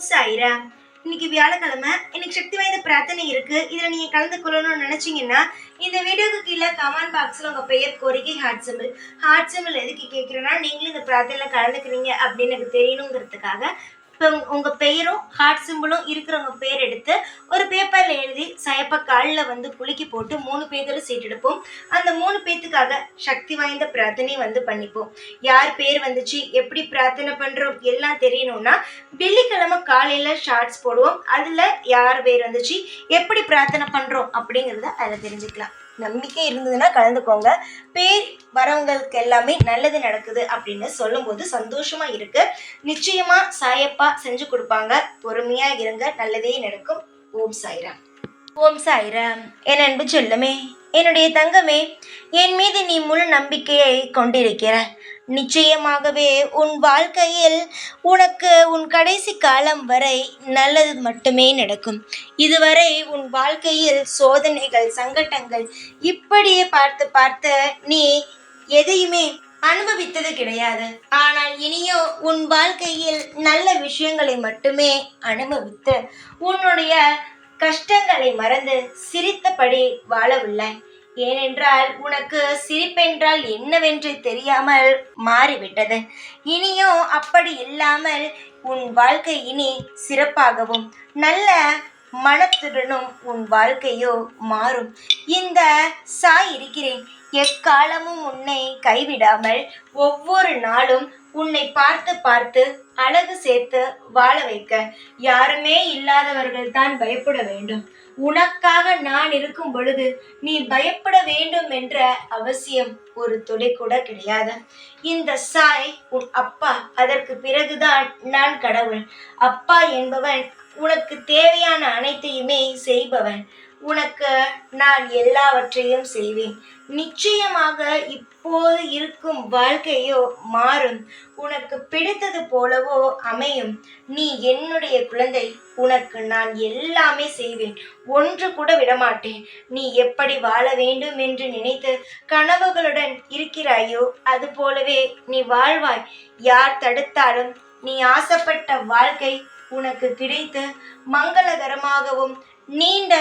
சாய்ராம். இன்னைக்கு வியாழக்கிழமை. இன்னைக்கு சக்தி வாய்ந்த பிரார்த்தனை இருக்கு. இதுல நீங்க கலந்து கொள்ளணும்னு நினைச்சீங்கன்னா இந்த வீடியோக்கு கீழே கமெண்ட் பாக்ஸ்ல உங்க பெயர், கோரிக்கை, ஹார்ட் சிம்பிள் எதுக்கு கேட்கிறேன்னா நீங்களும் இந்த பிரார்த்தனையில கலந்துக்கிறீங்க அப்படின்னு எனக்கு தெரியணுங்கிறதுக்காக இப்போ உங்கள் பெயரும் ஹார்ட் சிம்பிளும் இருக்கிறவங்க பேர் எடுத்து ஒரு பேப்பரில் எழுதி சயப்ப காலில் குலுக்கி போட்டு 3 பேரோட சீட்டெடுப்போம். அந்த 3 பேத்துக்காக சக்தி வாய்ந்த பிரார்த்தனை பண்ணிப்போம். யார் பேர் வந்துச்சு, எப்படி பிரார்த்தனை பண்ணுறோம் எல்லாம் தெரியணும்னா வெள்ளிக்கிழமை காலையில் ஷார்ட்ஸ் போடுவோம். அதில் யார் பேர் வந்துச்சு, எப்படி பிரார்த்தனை பண்ணுறோம் அப்படிங்கிறத அதில் தெரிஞ்சுக்கலாம். நம்பிக்கை இருந்ததுன்னா கலந்துக்கோங்க. பேர் வரவங்களுக்கு எல்லாமே நல்லது நடக்குது அப்படின்னு சொல்லும்போது சந்தோஷமா இருக்கு. நிச்சயமா சாயப்பா செஞ்சு கொடுப்பாங்க. பொறுமையா இருங்க, நல்லதே நடக்கும். ஓம் சாய்ராம். ஓம் சாய்ராம். என் அன்பு செல்லமே, என்னுடைய தங்கமே, என் மீது நீ முழு நம்பிக்கையை கொண்டிருக்கிறாய். நிச்சயமாகவே உன் வாழ்க்கையில் உனக்கு உன் கடைசி காலம் வரை நல்லது மட்டுமே நடக்கும். இதுவரை உன் வாழ்க்கையில் சோதனைகள், சங்கடங்கள் இப்படியே பார்த்து பார்த்து நீ எதையுமே அனுபவித்தது கிடையாது. ஆனால் இனியோ உன் வாழ்க்கையில் நல்ல விஷயங்களை மட்டுமே அனுபவித்து உன்னுடைய கஷ்டங்களை மறந்து சிரித்தபடி வாழவில்லை. ஏனென்றால் உனக்கு சிரிப்பென்றால் என்னவென்று தெரியாமல் மாறிவிட்டது. இனியோ அப்படி இல்லாமல் உன் வாழ்க்கை இனி சிறப்பாகவும் நல்ல மனத்துடனும் உன் வாழ்க்கையோ மாறும். இந்த சாய் இருக்கிறேன். எக்காலமும் உன்னை கைவிடாமல் ஒவ்வொரு நாளும் உன்னை பார்த்து பார்த்து அழகு சேர்த்து வாழ வைக்க. யாருமே இல்லாதவர்கள் தான் பயப்பட வேண்டும். உனக்காக நான் இருக்கும் பொழுது நீ பயப்பட வேண்டும் என்ற அவசியம் ஒரு துளி கூட கிடையாது. இந்த சாய் உன் அப்பா, அதற்கு பிறகுதான் நான் கடவுள். அப்பா என்பவன் உனக்கு தேவையான அனைத்தையுமே செய்பவன். உனக்கு நான் எல்லாவற்றையும் செய்வேன். நிச்சயமாக இப்போது இருக்கும் வாழ்க்கையோ மாறும். உனக்கு பிடித்தது போலவோ அமையும். நீ என்னுடைய குழந்தை. உனக்கு நான் எல்லாமே செய்வேன். ஒன்று கூட விடமாட்டேன். நீ எப்படி வாழ வேண்டும் என்று நினைத்து கனவுகளுடன் இருக்கிறாயோ அது போலவே நீ வாழ்வாய். யார் தடுத்தாலும் நீ ஆசைப்பட்ட வாழ்க்கை உனக்கு கிடைத்து மங்களகரமாகவும் நீண்ட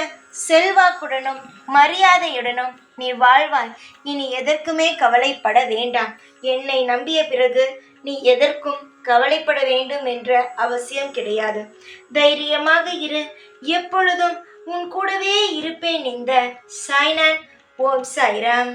செல்வாக்குடனும் மரியாதையுடனும் நீ வாழ்வாய். இனி எதற்குமே கவலைப்பட வேண்டாம். என்னை நம்பிய பிறகு நீ எதற்கும் கவலைப்பட வேண்டும் என்ற அவசியம் கிடையாது. தைரியமாக இரு. எப்பொழுதும் உன் கூடவே இருப்பேன். இந்த சாய்நாத். ஓம் சாய்ராம்.